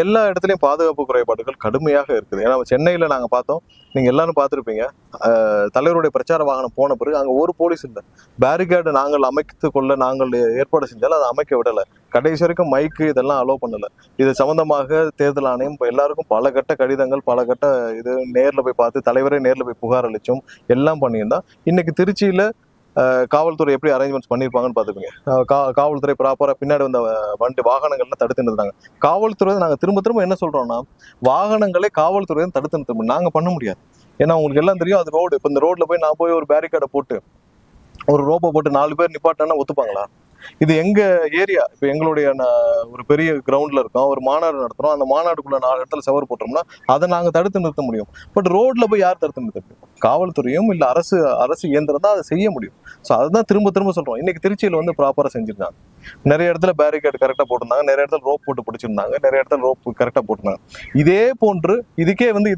எல்லா இடத்துலையும் பாதுகாப்பு குறைபாடுகள் கடுமையாக இருக்குது. ஏன்னா சென்னையில் நாங்கள் பார்த்தோம், நீங்கள் எல்லாரும் பார்த்துருப்பீங்க. தலைவருடைய பிரச்சார வாகனம் போன பிறகு அங்கே ஒரு போலீஸ் இல்லை. பேரிகேடு நாங்கள் அமைத்து கொள்ள நாங்கள் ஏற்பாடு செஞ்சாலும் அதை அமைக்க விடலை. கடைசி வரைக்கும் மைக்கு இதெல்லாம் அலோவ் பண்ணலை. இது சம்மந்தமாக தேர்தல் ஆணையம் இப்போ எல்லாருக்கும் பல கட்ட கடிதங்கள், பல கட்ட இது நேரில் போய் பார்த்து தலைவரே நேரில் போய் புகார் அளித்தோம், எல்லாம் பண்ணியிருந்தா. இன்னைக்கு திருச்சியில் காவல்துறை எப்படி அரேஞ்ச்மெண்ட்ஸ் பண்ணியிருப்பாங்கன்னு பார்த்துப்பீங்க. காவல்துறை ப்ராப்பராக பின்னாடி வந்த வண்டி வாகனங்கள்லாம் தடுத்து நிறுத்தாங்க. காவல்துறை நாங்கள் திரும்ப என்ன சொல்கிறோம்னா, வாகனங்களை காவல்துறை தடுத்து நிறுத்த நாங்கள் பண்ண முடியாது. ஏன்னா உங்களுக்கு எல்லாம் தெரியும், அது ரோடு. இப்போ இந்த ரோட்டில் போய் நான் போய் ஒரு பேரிகேடை போட்டு ஒரு ரோப்பை போட்டு 4 பேர் நிப்பாட்டினா ஒத்துப்பாங்களா? இது எங்க ஏரியா. இப்போ எங்களுடைய ஒரு பெரிய கிரவுண்ட்ல இருக்கோம், ஒரு மாநாடு நடத்துறோம். அந்த மாநாடுக்குள்ள 4 இடத்துல சவர் போட்டோம்னா அதை நாங்கள் தடுத்து நிறுத்த முடியும். பட் ரோட்ல போய் யார் தடுத்து நிறுத்த முடியும்? காவல்துறையும் இல்லை அரசு இயந்திரம் தான் அதை செய்ய முடியும். ஸோ அதுதான் திரும்ப சொல்றோம். இன்னைக்கு திருச்சியில் வந்து ப்ராப்பராக செஞ்சிருந்தாங்க. நிறைய இடத்துல பேரிகேட் கரெக்டாக போட்டிருந்தாங்க, நிறைய இடத்துல ரோப் போட்டு பிடிச்சிருந்தாங்க, நிறைய இடத்துல ரோப் கரெக்டாக போட்டிருந்தாங்க. இதே போன்று இதுக்கே வந்து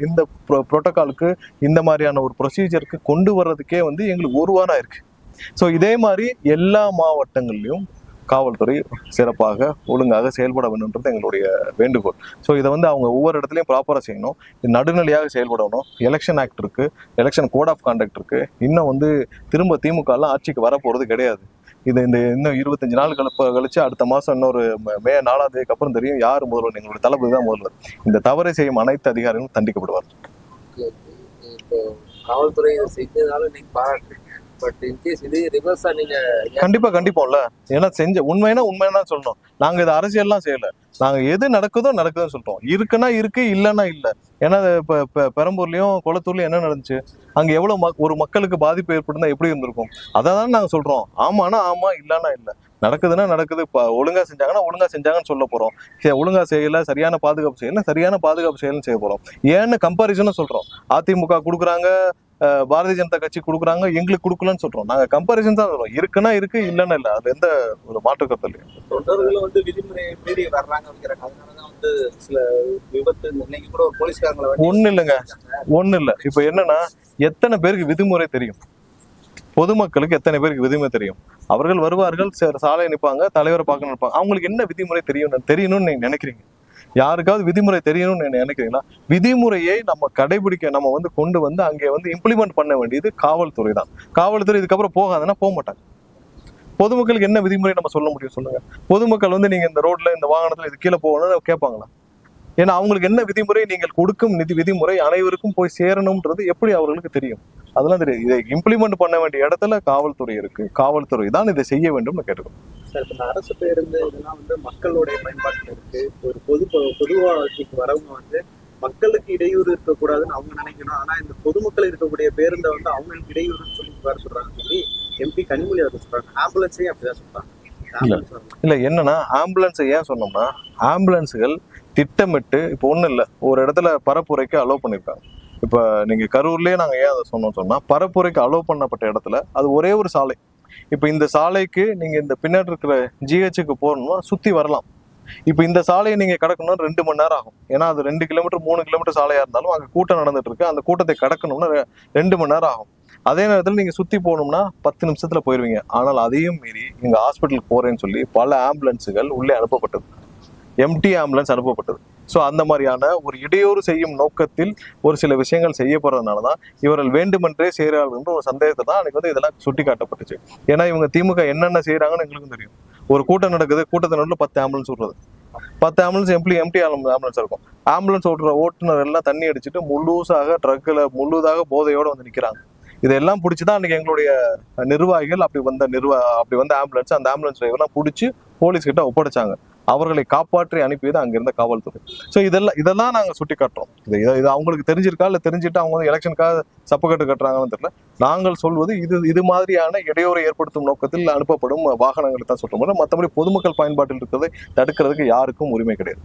இந்த புரோட்டோகாலுக்கு, இந்த மாதிரியான ஒரு ப்ரொசீஜருக்கு கொண்டு வர்றதுக்கே வந்து எங்களுக்கு 1 வாரம் ஆயிருக்கு. ஸோ இதே மாதிரி எல்லா மாவட்டங்கள்லையும் காவல்துறை சிறப்பாக ஒழுங்காக செயல்பட வேண்டும்ன்றது எங்களுடைய வேண்டுகோள். ஸோ இதை வந்து அவங்க ஒவ்வொரு இடத்துலையும் ப்ராப்பராக செய்யணும், நடுநிலையாக செயல்படணும். எலெக்ஷன் ஆக்ட் இருக்கு, எலெக்ஷன் கோட் ஆஃப் கான்டக்ட் இருக்கு. இன்னும் வந்து திரும்ப திமுகலாம் ஆட்சிக்கு வரப்போறது கிடையாது. இன்னும் 25 நாள் கழிச்சு அடுத்த மாதம் இன்னொரு மே 4ஆம் தேதிக்கு அப்புறம் தெரியும் யார் முதல்வர். எங்களுடைய தளபதி தான் முதல்வர். இந்த தவறை செய்யும் அனைத்து அதிகாரிகளும் தண்டிக்கப்படுவார். இப்போ காவல்துறை செஞ்சதாலும் நீங்க பாராட்டுறீங்க. பட் இன்கேஸ் இது ரிவர்ஸா நீங்க கண்டிப்பாம்ல. ஏன்னா உண்மையான சொல்லணும். நாங்க இதை அரசியல்லாம் செய்யல. நாங்க எது நடக்குதுன்னு சொல்றோம். இருக்குன்னா இருக்கு, இல்லைன்னா இல்லை. ஏன்னா இப்ப பெரம்பூர்லயும் குளத்தூர்லயும் என்ன நடந்துச்சு, அங்க எவ்வளவு ஒரு மக்களுக்கு பாதிப்பு ஏற்படுத்தா எப்படி இருந்திருக்கும், அதை தான் நாங்க சொல்றோம். ஆமானா ஆமா, இல்லைன்னா இல்லை. நடக்குதுன்னா நடக்குது. ஒழுங்கா செஞ்சாங்கன்னு சொல்ல போறோம். ஒழுங்கா செய்யல, சரியான பாதுகாப்பு செய்யலன்னு செய்ய போறோம். ஏன்னு கம்பாரிசனும் சொல்றோம். அதிமுக கொடுக்குறாங்க, பாரதிய ஜனதா கட்சி கொடுக்குறாங்க, எங்களுக்கு கொடுக்கலன்னு சொல்றோம். நாங்க கம்பாரிசன் தான் சொல்றோம். இருக்குன்னா இருக்கு, இல்லைன்னா இல்லை. அது எந்த ஒரு மாற்று கருத்து இல்லையா? தொண்டர்களும் வந்து விதிமுறை மீறி வர்றாங்க. அதனாலதான் வந்து சில விபத்து. இன்னைக்கு கூட ஒரு போலீஸ்காரங்களை ஒண்ணு இல்ல. இப்ப என்னன்னா, எத்தனை பேருக்கு விதிமுறை தெரியும்? பொதுமக்களுக்கு எத்தனை பேருக்கு விதிமுறை தெரியும்? அவர்கள் வருவார்கள், சாலையை நிற்பாங்க, தலைவரை பார்க்க நிற்பாங்க. அவங்களுக்கு என்ன விதிமுறை தெரியணும்னு நீங்க நினைக்கிறீங்க? யாருக்காவது விதிமுறை தெரியணும்னு நினைக்கிறீங்களா? விதிமுறையை நம்ம கடைபிடிக்க, நம்ம வந்து கொண்டு வந்து அங்கே வந்து இம்ப்ளிமெண்ட் பண்ண வேண்டியது காவல்துறை தான். காவல்துறை இதுக்கப்புறம் போகாதுன்னா போக மாட்டாங்க. பொதுமக்களுக்கு என்ன விதிமுறை நம்ம சொல்ல முடியும் சொல்லுங்க? பொதுமக்கள் வந்து நீங்க இந்த ரோட்ல, இந்த வாகனத்துல இது கீழே போகணும்னு கேட்பாங்களா? ஏன்னா அவங்களுக்கு என்ன விதிமுறை, நீங்கள் கொடுக்கும் விதிமுறை அனைவருக்கும் போய் சேரணும்ன்றது எப்படி அவர்களுக்கு தெரியும்? அதெல்லாம் தெரியும். இதை இம்ப்ளிமெண்ட் பண்ண வேண்டிய இடத்துல காவல்துறை இருக்கு. காவல்துறை தான் இதை செய்ய வேண்டும் கேட்டுக்கோம். சார், இப்போ அரசு பேருந்து இதெல்லாம் வந்து மக்களுடைய பயன்பாட்டில் இருக்கு. ஒரு பொது வாழ்க்கைக்கு வரவங்க வந்து மக்களுக்கு இடையூறு இருக்கக்கூடாதுன்னு அவங்க நினைக்கணும். ஆனா இந்த பொதுமக்கள் இருக்கக்கூடிய பேருந்தை வந்து அவங்களுக்கு இடையூறுன்னு சொல்லி வர சொல்றாங்கன்னு சொல்லி MP கனிமொழி அவர்கள் சொல்றாங்க. ஆம்புலன்ஸையும் அப்படிதான் சொல்றாங்க. இல்ல என்னன்னா, ஆம்புலன்ஸை ஏன் சொன்னோம்னா, ஆம்புலன்ஸுகள் திட்டமிட்டு இப்போ ஒன்றும் இல்லை, ஒரு இடத்துல பரப்புரைக்கு அலோவ் பண்ணியிருக்காங்க. இப்போ நீங்கள் கரூர்லேயே நாங்கள் ஏன் அதை சொன்னா, பரப்புரைக்கு அலோவ் பண்ணப்பட்ட இடத்துல அது ஒரே ஒரு சாலை. இப்போ இந்த சாலைக்கு நீங்கள் இந்த பின்னாடி இருக்கிற GHக்கு போகணும்னா சுற்றி வரலாம். இப்போ இந்த சாலையை நீங்கள் கடக்கணும்னா 2 மணி நேரம் ஆகும். ஏன்னா அது 2 கிலோமீட்டர் 3 கிலோமீட்டர் சாலையாக இருந்தாலும் அங்கே கூட்டம் நடந்துட்டு இருக்கு. அந்த கூட்டத்தை கடக்கணும்னா 2 மணி நேரம் ஆகும். அதே நேரத்தில் நீங்கள் சுற்றி போகணும்னா 10 நிமிஷத்தில் போயிடுவீங்க. ஆனால் அதையும் மீறி நீங்கள் ஹாஸ்பிட்டலுக்கு போகிறேன்னு சொல்லி பல ஆம்புலன்ஸுகள் உள்ளே அனுப்பப்பட்டது. எம்டி ஆம்புலன்ஸ் அனுப்பப்பட்டது. ஸோ அந்த மாதிரியான ஒரு இடையூறு செய்யும் நோக்கத்தில் ஒரு சில விஷயங்கள் செய்யப்படுறதுனால தான் இவர்கள் வேண்டுமென்றே செய்கிறார்கள் என்ற ஒரு சந்தேகத்தை தான் அன்னைக்கு வந்து இதெல்லாம் சுட்டி காட்டப்பட்டுச்சு. ஏன்னா இவங்க திமுக என்னென்ன செய்யறாங்கன்னு எங்களுக்கும் தெரியும். ஒரு கூட்டம் நடக்குது, கூட்டத்தின் நடுவில் 10 ஆம்புலன்ஸ் விடுறது. 10 ஆம்புலன்ஸ் எம்டி ஆம்புலன்ஸ் இருக்கும். ஆம்புலன்ஸ் ஓட்டுற ஓட்டுநர் எல்லாம் தண்ணி அடிச்சுட்டு முழுதாக போதையோடு வந்து நிற்கிறாங்க. இதெல்லாம் பிடிச்சிதான் அன்னைக்கு எங்களுடைய நிர்வாகிகள் அப்படி வந்த ஆம்புலன்ஸ், அந்த ஆம்புலன்ஸ் டிரைவர்லாம் பிடிச்சி போலீஸ் கிட்ட ஒப்படைச்சாங்க. அவர்களை காப்பாற்றி அனுப்பியது அங்கிருந்த காவல்துறை. ஸோ இதெல்லாம் நாங்கள் சுட்டி காட்டுறோம். இது அவங்களுக்கு தெரிஞ்சிருக்கா, இல்லை தெரிஞ்சுட்டு அவங்க வந்து எலெக்ஷனுக்காக சப்பக்கட்டு கட்டுறாங்கன்னு தெரியல. நாங்கள் சொல்வது இது மாதிரியான இடையூறை ஏற்படுத்தும் நோக்கத்தில் அனுப்பப்படும் வாகனங்களை தான் சொல்றோம். மற்றபடி பொதுமக்கள் பயன்பாட்டில் இருக்கிறதை தடுக்கிறதுக்கு யாருக்கும் உரிமை கிடையாது.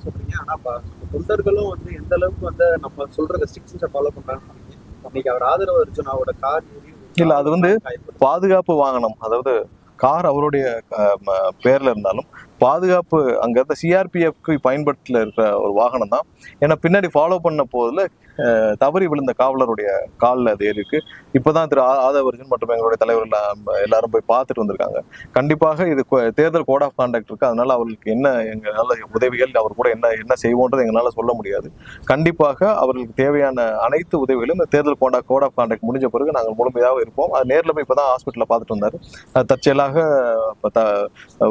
சொல்றீங்க. ஆனா தொண்டர்களும் வந்து எந்த அளவுக்கு வந்து நம்ம சொல்ற ரெஸ்ட்ரிக்ஷன்ஸை ஃபாலோ பண்றாங்க. இன்னைக்கு அவர் ஆதரவு அர்ஜுனாவோட கார் இல்ல, அது வந்து பாதுகாப்பு வாகனம். அதாவது கார் அவருடைய பேர்ல இருந்தாலும் பாதுகாப்பு அங்க இருந்த CRPF பயன்படுத்தல இருக்கிற ஒரு வாகனம் தான். ஏன்னா பின்னாடி ஃபாலோ பண்ண போதுல தவறி விழுந்த காவலருடைய காலில் அது ஏறி இருக்கு. இப்போதான் திரு ஆதவர்ஜன் மற்றும் எங்களுடைய தலைவர்கள் எல்லாரும் போய் பார்த்துட்டு வந்திருக்காங்க. கண்டிப்பாக இது தேர்தல் கோட் ஆஃப் கான்டாக்ட் இருக்கு. அதனால அவர்களுக்கு என்ன எங்களால் உதவிகள், அவர் கூட என்ன என்ன செய்வோன்றது எங்களால் சொல்ல முடியாது. கண்டிப்பாக அவர்களுக்கு தேவையான அனைத்து உதவிகளும் இந்த தேர்தல் கோட் ஆஃப் கான்டாக்ட் முடிஞ்ச பிறகு நாங்கள் முழுமையாக இருப்போம். அது நேரில் போய் இப்போதான் ஹாஸ்பிட்டலில் பார்த்துட்டு வந்தாரு. தற்செயலாக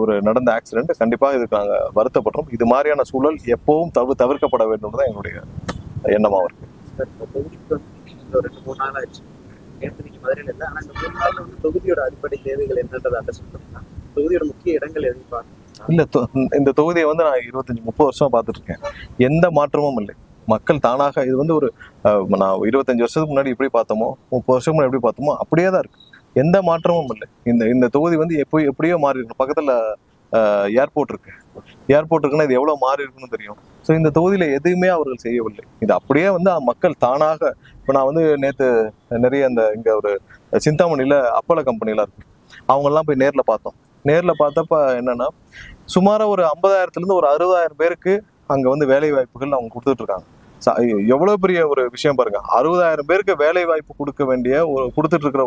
ஒரு நடந்த ஆக்சிடென்ட். கண்டிப்பாக இதுக்கு நாங்கள் வருத்தப்படுறோம். இது மாதிரியான சூழல் எப்பவும் தவிர்க்கப்பட வேண்டும் தான் எங்களுடைய எண்ணமாக இருக்கு. தொகுதிக்கு வந்து 2-3 நாள் ஆச்சு. நேற்று நீங்க மதுரையில் இல்லை, ஆனா இந்த 3 நாள்ல வந்து தொகுதியோட அடிப்படை தேவைகள் என்னன்றதை அண்டர்ஸ்டாண்ட் பண்ணா தொகுதியோட முக்கிய இடங்கள் எதுவும் பார்க்கணும். இல்ல, இந்த தொகுதியை வந்து நான் 25-30 வருஷமா பார்த்துட்டு இருக்கேன். எந்த மாற்றமும் இல்லை. மக்கள் தானாக இது வந்து ஒரு நான் 25 வருஷத்துக்கு முன்னாடி எப்படி பார்த்தோமோ, 30 வருஷம் முன்னாடி எப்படி பார்த்தோமோ அப்படியே தான் இருக்கு. எந்த மாற்றமும் இல்லை. இந்த தொகுதி வந்து எப்படியோ மாறி இருக்கு. பக்கத்துல ஏர்போர்ட் இருக்கு. ஏர்போர்ட் இருக்குன்னா இது எவ்வளவு மாறி இருக்குன்னு தெரியும். ஸோ இந்த தொகுதியில எதுவுமே அவர்கள் செய்யவில்லை. இது அப்படியே வந்து மக்கள் தானாக. இப்போ நான் வந்து நேற்று நிறைய இங்க ஒரு சிந்தாமணியில அப்போலோ கம்பெனிலாம் இருக்கு. அவங்கெல்லாம் போய் நேர்ல பார்த்தோம். நேர்ல பார்த்தப்ப என்னன்னா, சுமாரா ஒரு 50,000 ஒரு 60,000 பேருக்கு அங்க வந்து வேலை வாய்ப்புகள் அவங்க கொடுத்துட்டு இருக்காங்க. எவ்வளவு பெரிய ஒரு விஷயம் பாருங்க. 60,000 பேருக்கு வேலை வாய்ப்பு கொடுத்துட்டு இருக்கிற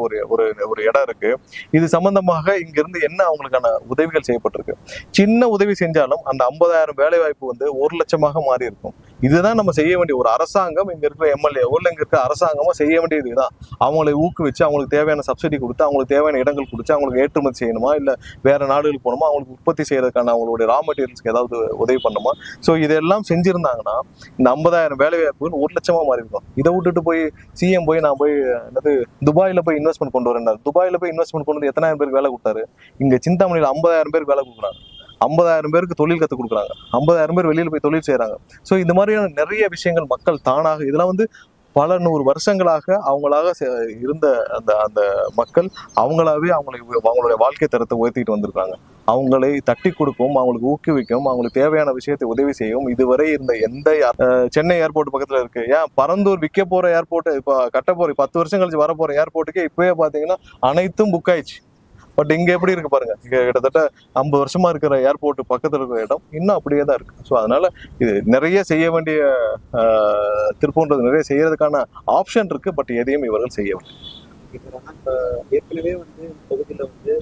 ஒரு இடம் இருக்கு. இது சம்பந்தமாக இங்க இருந்து என்ன அவங்களுக்கான உதவிகள் செய்யப்பட்டிருக்கு. சின்ன உதவி செஞ்சாலும் அந்த 50,000 வேலை வாய்ப்பு வந்து 1,00,000 மாறி இருக்கும். இதுதான் நம்ம செய்ய வேண்டிய ஒரு அரசாங்கம். இங்க இருக்கிற எம்எல்ஏ இங்க இருக்கிற அரசாங்கமும் செய்ய வேண்டியது இதுதான். அவங்களை ஊக்குவிச்சு அவங்களுக்கு தேவையான சப்சிடி கொடுத்து, அவங்களுக்கு தேவையான இடங்கள் கொடுத்து, அவங்களுக்கு ஏற்றுமதி செய்யணுமா இல்ல வேற நாடுகளுக்கு போகணுமா, அவங்களுக்கு உற்பத்தி செய்யறதுக்கான அவங்களுடைய ரா மெட்டீரியல்ஸ்க்கு ஏதாவது உதவி பண்ணுமா. ஸோ இதெல்லாம் செஞ்சிருந்தாங்கன்னா இந்த 50,000 வேலை வாய்ப்புகள் 1,00,000 மாறி இருக்கும். இதை விட்டுட்டு போய் சிஎம் நான் போய் துபாயில போய் இன்வெஸ்ட்மெண்ட் கொண்டு வரேன். துபாயில போய் இன்வெஸ்ட்மெண்ட் கொண்டு வந்து எத்தனாயிரம் பேருக்கு வேலை கொடுத்தாரு. இங்க சிந்தாமணியில் 50,000 பேருக்கு வேலை கொடுக்குறாங்க. 50,000 பேருக்கு தொழில் கற்றுக் கொடுக்குறாங்க. 50,000 பேர் வெளியில போய் தொழில் செய்யறாங்க. ஸோ இந்த மாதிரியான நிறைய விஷயங்கள் மக்கள் தானாக, இதெல்லாம் வந்து பல 100 வருஷங்களாக அவங்களாக இருந்த அந்த மக்கள் அவங்களாவே அவங்களுடைய வாழ்க்கை தரத்தை உயர்த்திட்டு வந்திருக்காங்க. அவங்களை தட்டி கொடுக்கவும், அவங்களுக்கு ஊக்குவிக்கவும், அவங்களுக்கு தேவையான விஷயத்தை உதவி செய்யவும் இதுவரை இருந்த எந்த சென்னை ஏர்போர்ட் பக்கத்துல இருக்கு. ஏன் பரந்தூர் விற்க போற ஏர்போர்ட், இப்ப கட்ட போற 10 வருஷம் கழிச்சு வர போற ஏர்போர்ட்டுக்கே இப்பவே பாத்தீங்கன்னா அனைத்தும் புக் ஆயிடுச்சு. பட் இங்க எப்படி இருக்கு பாருங்க. இங்க கிட்டத்தட்ட 50 வருஷமா இருக்கிற ஏர்போர்ட் பக்கத்துல இருக்கிற இடம் இன்னும் அப்படியே தான் இருக்கு. ஸோ அதனால இது நிறைய செய்ய வேண்டிய திருப்பூர்ன்றது நிறைய செய்யறதுக்கான ஆப்ஷன் இருக்கு. பட் எதையும் இவர்கள் செய்யவில்லை. இப்போ ஏற்கனவே வந்து தொகுதியில வந்து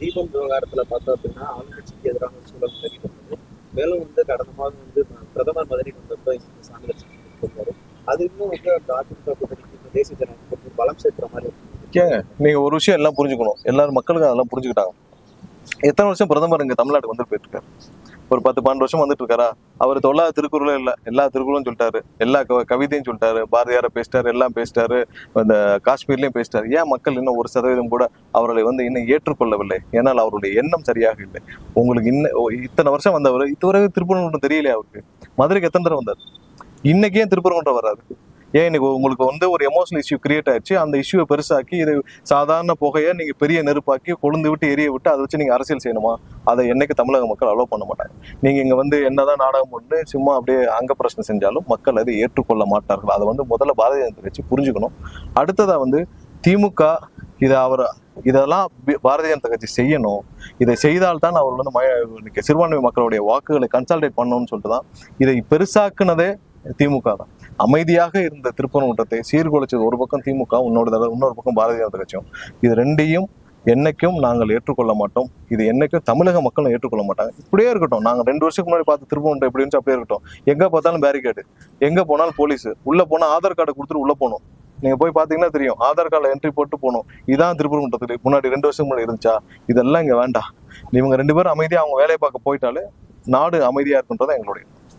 தீபம் விவகாரத்துல பார்த்தோம் அப்படின்னா ஆளுங்கட்சிக்கு எதிரான ஒரு சூழல் தெரிவிக்கப்பட்டது. மேலும் வந்து கடந்த மாதம் வந்து பிரதமர் மதுரைக்கு வந்தப்போ சாமியார் கொடுத்தாரு. அது இன்னும் வந்து அந்த அதிமுக கூட்டணிக்கு தேசிய ஜனநாயக பலம் சேர்க்கிற மாதிரி இருக்கு. நீங்க ஒரு விஷயம் எல்லாம் புரிஞ்சுக்கணும். எல்லாரும் மக்களுக்கு அதெல்லாம் புரிஞ்சுக்கிட்டாங்க. எத்தனை வருஷம் பிரதமர் இங்க தமிழ்நாட்டுக்கு வந்து போயிட்டு இருக்காரு. ஒரு 10-12 வருஷம் வந்துட்டு இருக்காரா. அவர் தொல்லாத திருக்குறளும் இல்லை, எல்லா திருக்குறளும் சொல்லிட்டாரு, எல்லா கவிதையும் சொல்லிட்டாரு, பாரதியார பேசிட்டாரு, எல்லாம் பேசிட்டாரு, இந்த காஷ்மீர்லயும் பேசிட்டாரு. ஏன் மக்கள் இன்னும் 1% கூட அவர்களை வந்து இன்னும் ஏற்றுக்கொள்ளவில்லை? ஏன்னால் அவருடைய எண்ணம் சரியாக இல்லை. உங்களுக்கு இத்தனை வருஷம் வந்தவர் இதுவரை திருப்பரங்குன்றம் தெரியலையா அவருக்கு? மதுரைக்கு எத்தனை தடவை வந்தார்? இன்னைக்கு ஏன் திருப்பரங்குன்றம் வர்றாரு? ஏன் இன்னைக்கு உங்களுக்கு வந்து ஒரு எமோஷனல் இஷ்யூ கிரியேட் ஆயிடுச்சு. அந்த இஷ்யூவை பெருசாக்கி இதை சாதாரண புகையை நீங்க பெரிய நெருப்பாக்கி கொழுந்து விட்டு எரிய விட்டு அதை வச்சு நீங்க அரசியல் செய்யணுமா? அதை என்னைக்கு தமிழக மக்கள் அலோவ் பண்ண மாட்டாங்க. நீங்க இங்க வந்து என்னதான் நாடகம் பண்ணு சும்மா அப்படியே அங்க பிரச்சனை செஞ்சாலும் மக்கள் அதை ஏற்றுக்கொள்ள மாட்டார்கள். அதை வந்து முதல்ல பாரதிய ஜனதா கட்சி புரிஞ்சுக்கணும். அடுத்ததா வந்து திமுக இதெல்லாம் பாரதிய ஜனதா கட்சி செய்யணும். இதை செய்தால்தான் அவர் வந்து சிறுபான்மை மக்களுடைய வாக்குகளை கன்சால்டேட் பண்ணணும்னு சொல்லிட்டு தான் இதை பெருசாக்குனதே திமுக தான். அமைதியாக இருந்த திருப்பரங்குன்றத்தை சீர்குலைச்சது ஒரு பக்கம் திமுக, இன்னொரு பக்கம் பாரதிய ஜனதா கட்சியும். இது ரெண்டையும் என்னைக்கும் நாங்கள் ஏற்றுக்கொள்ள மாட்டோம். இது என்னைக்கும் தமிழக மக்களும் ஏற்றுக்கொள்ள மாட்டாங்க. இப்படியே இருக்கட்டும். நாங்கள் 2 வருஷத்துக்கு முன்னாடி பார்த்து திருப்பரங்குன்றம் எப்படி இருந்துச்சு அப்படியே இருக்கட்டும். எங்க பார்த்தாலும் பேரிகேடு, எங்க போனாலும் போலீஸ், உள்ள போனா ஆதார் கார்டை கொடுத்துட்டு உள்ள போகணும். நீங்க போய் பாத்தீங்கன்னா தெரியும், ஆதார் கார்டில் என்ட்ரி போட்டு போகணும். இதான் திருப்பரங்குன்றத்துக்கு முன்னாடி 2 வருஷத்துக்கு முன்னாடி இருந்துச்சா? இதெல்லாம் இங்க வேண்டாம். இவங்க 2 பேரும் அமைதியா அவங்க வேலையை பார்க்க போயிட்டாலே நாடு அமைதியா இருக்குன்றதான் எங்களுடைய